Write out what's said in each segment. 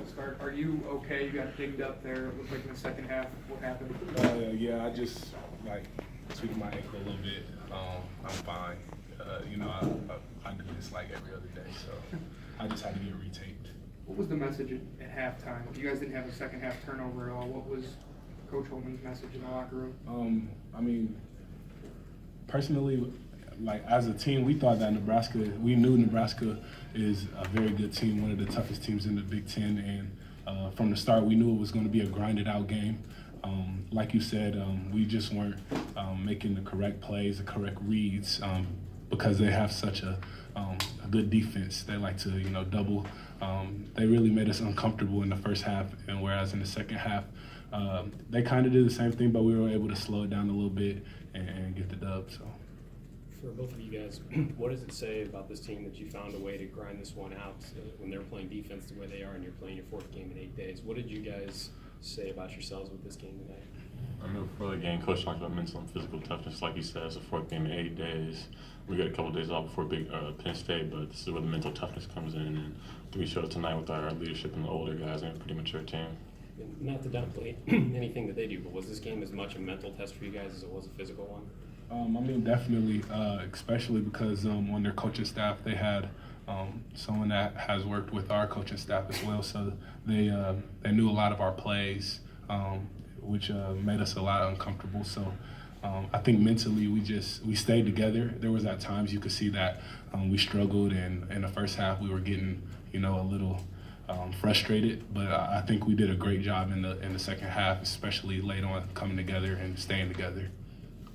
we'll start. Are you okay? You got dinged up there. It looked like in the second half. What happened? Yeah, I just tweaked my ankle a little bit. I'm fine. I do this like every other day, so I just had to get retaped. What was the message at halftime? You guys didn't have a second half turnover at all. What was Coach Holman's message in the locker room? I mean, personally, as a team, we thought that we knew Nebraska is a very good team, one of the toughest teams in the Big Ten, and from the start, we knew it was going to be a grinded out game. Like you said, we just weren't making the correct plays, the correct reads, because they have such a good defense. They like to, double. They really made us uncomfortable in the first half, and whereas in the second half, they kind of did the same thing, but we were able to slow it down a little bit and get the dub. So. For both of you guys, what does it say about this team that you found a way to grind this one out when they're playing defense the way they are and you're playing your fourth game in 8 days? What did you guys say about yourselves with this game tonight? I mean, before the game, Coach talked about mental and physical toughness. Like you said, it's a fourth game in 8 days. We got a couple of days off before Penn State, but this is where the mental toughness comes in. And we showed it tonight with our leadership and the older guys and a pretty mature team. Not to downplay anything that they do, but was this game as much a mental test for you guys as it was a physical one? Definitely, especially because on their coaching staff, they had someone that has worked with our coaching staff as well. So they knew a lot of our plays, which made us a lot uncomfortable. So I think mentally we stayed together. There was at times you could see that we struggled, and in the first half we were getting a little frustrated. But I think we did a great job in the second half, especially late on coming together and staying together.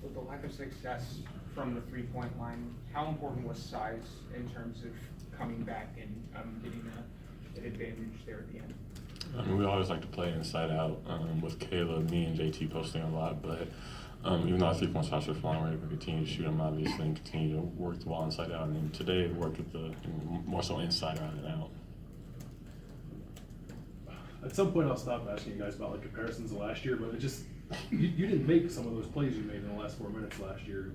With the lack of success from the three-point line, how important was size in terms of coming back and getting an advantage there at the end? I mean, we always like to play inside out with Caleb, me, and JT posting a lot, but even though our three-point shots were falling, we're able to continue to shoot them, obviously, and continue to work the ball inside out. And today, we worked with the more so inside rather than out. At some point, I'll stop asking you guys about comparisons to last year, but it just you didn't make some of those plays you made in the last 4 minutes last year.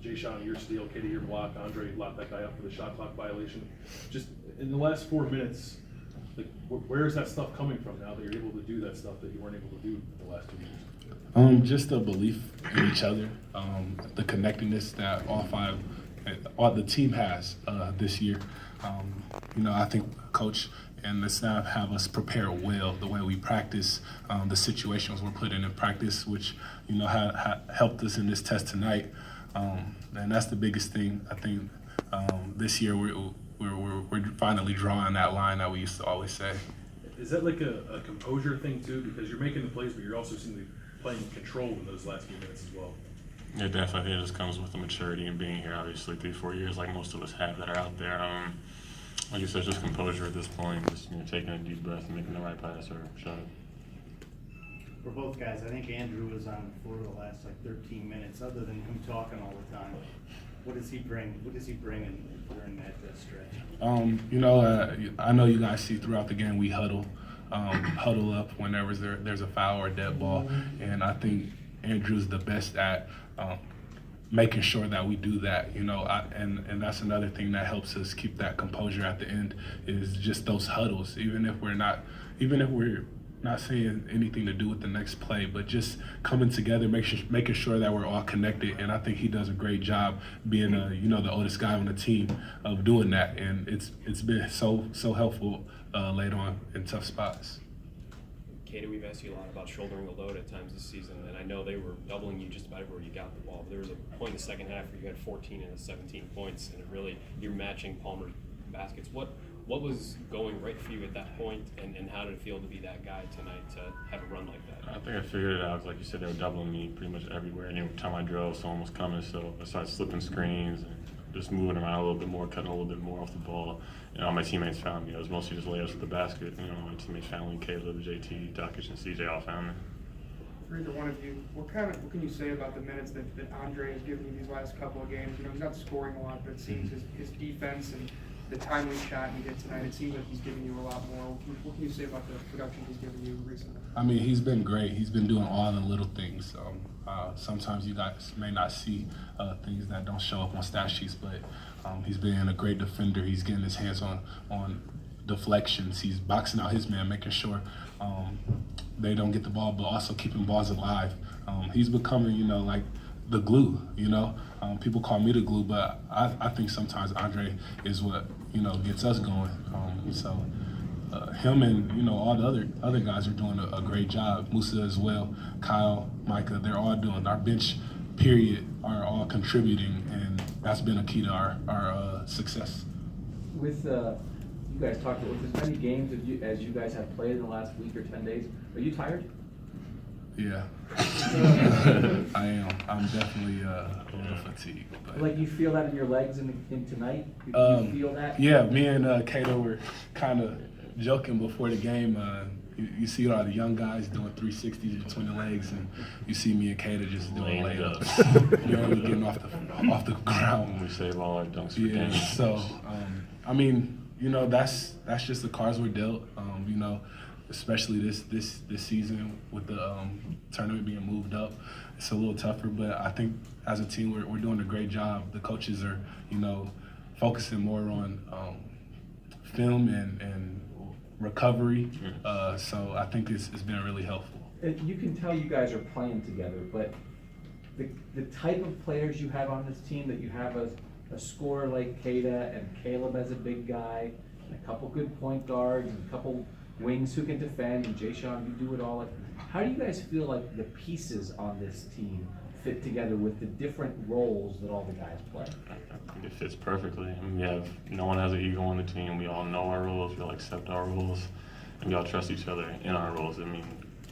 Jae'Sean, your steal, Keita, your block, Andre locked that guy up for the shot clock violation. Just in the last 4 minutes, where is that stuff coming from now that you're able to do that stuff that you weren't able to do the last 2 years? Just a belief in each other, the connectedness that all the team has this year. I think Coach and the staff have us prepared well. The way we practice, the situations we're put in practice, which helped us in this test tonight, and that's the biggest thing. I think this year we're finally drawing that line that we used to always say. Is that like a composure thing too? Because you're making the plays, but you're also seeming to be playing control in those last few minutes as well. Yeah, definitely. It just comes with the maturity and being here, obviously, 3-4 years, like most of us have that are out there. Like you said, just composure at this point, just taking a deep breath and making the right pass or shot. For both guys, I think Andrew was on the floor the last 13 minutes. Other than him talking all the time, what does he bring? What does he bring during that stretch? I know you guys see throughout the game we huddle up whenever there's a foul or a dead ball, and I think Andrew's the best at making sure that we do that, and that's another thing that helps us keep that composure at the end is just those huddles. Even if we're not saying anything to do with the next play, but just coming together, making sure that we're all connected. And I think he does a great job being the oldest guy on the team of doing that, and it's been so helpful late on in tough spots. Keita, we've asked you a lot about shouldering the load at times this season, and I know they were doubling you just about everywhere you got the ball. But there was a point in the second half where you had 14 and 17 points, and you're matching Palmer's baskets. What was going right for you at that point, and how did it feel to be that guy tonight to have a run like that? I think I figured it out. Like you said, they were doubling me pretty much everywhere. And every time I drove, someone was coming, so I started slipping screens and just moving around a little bit more, cutting a little bit more off the ball. And all my teammates found me. It was mostly just layups at the basket. My teammates found me, Caleb, JT, Dockich, and CJ all found me. For either one of you, what can you say about the minutes that Andre has given you these last couple of games? He's not scoring a lot, but it seems his defense and the timely shot he did tonight, it seems like he's giving you a lot more. What can you say about the production he's given you recently? I mean, he's been great. He's been doing all the little things. Sometimes you guys may not see things that don't show up on stat sheets, but he's been a great defender. He's getting his hands on deflections. He's boxing out his man, making sure they don't get the ball, but also keeping balls alive. He's becoming, you know, like the glue, you know. People call me the glue, but I think sometimes Andre is what, you know, gets us going. So him and, you know, all the other guys are doing a great job. Musa as well, Kyle, Micah, they're all doing. Our bench, period, are all contributing, and that's been a key to our success. With you guys talked about with as many games as you guys have played in the last week or 10 days, are you tired? Yeah, I am. I'm definitely a little fatigued. But, Like you feel that in your legs in tonight? You feel that? Yeah, me and Keita were kind of joking before the game. You see all the young guys doing 360s between the legs, and you see me and Keita just doing Laying it layups. Barely getting off the ground. We save all our dunks for Yeah, games. so I mean, you know, that's just the cards we're dealt. You know, especially this season with the tournament being moved up, it's a little tougher. But I think as a team, we're doing a great job. The coaches are, you know, focusing more on film and recovery. So I think it's been really helpful. You can tell you guys are playing together, but the type of players you have on this team, that you have a scorer like Keita and Caleb as a big guy, and a couple good point guards and a couple wings who can defend, and Jae'Sean, you do it all. Like, how do you guys feel like the pieces on this team fit together with the different roles that all the guys play? I think it fits perfectly. I mean, no one has an ego on the team. We all know our roles. We all accept our roles, and we all trust each other in our roles. I mean,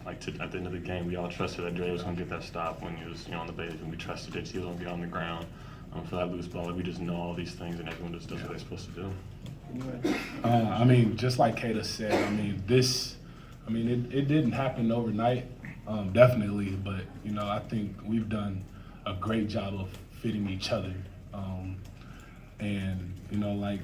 at the end of the game, we all trusted that Dre was going to get that stop when he was, you know, on the base, and we trusted that he was going to be on the ground for that loose ball. Like, we just know all these things, and everyone just does what they're supposed to do. I mean, just like Keita said, I mean, it didn't happen overnight, definitely, but, you know, I think we've done a great job of fitting each other. And, you know, like,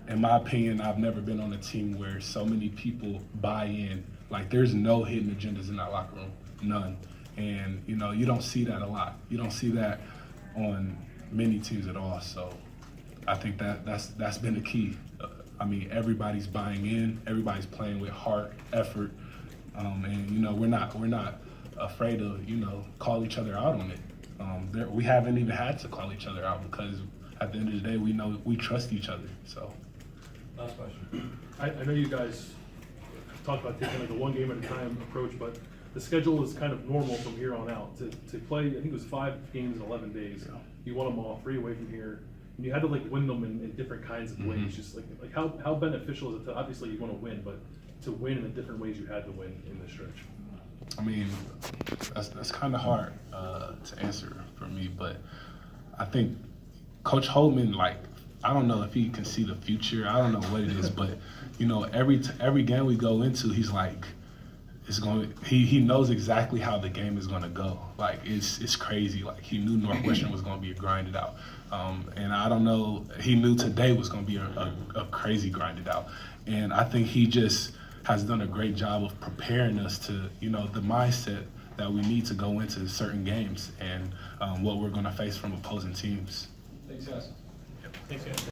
in my opinion, I've never been on a team where so many people buy in. Like, there's no hidden agendas in that locker room, none. And, you know, you don't see that a lot. You don't see that on many teams at all, so I think that's been the key. I mean, everybody's buying in, everybody's playing with heart, effort, and you know, we're not afraid to, you know, call each other out on it. We haven't even had to call each other out because at the end of the day, we know we trust each other. So. Last question. I know you guys talked about taking like a one game at a time approach, but the schedule is kind of normal from here on out. To play, I think it was 5 games in 11 days. Yeah. You won them all 3 away from here. And you had to like win them in different kinds of ways. Just like how beneficial is it to, obviously you want to win, but to win in the different ways you had to win in this stretch? I mean, that's kind of hard to answer for me, but I think Coach Holtman, like, I don't know if he can see the future. I don't know what it is, but you know, every game we go into, he's like, he knows exactly how the game is going to go. Like, it's crazy. Like, he knew Northwestern was going to be grinded out. And I don't know, he knew today was going to be a crazy grinded out. And I think he just has done a great job of preparing us to, you know, the mindset that we need to go into certain games and what we're going to face from opposing teams. Thanks, guys. Thanks, guys.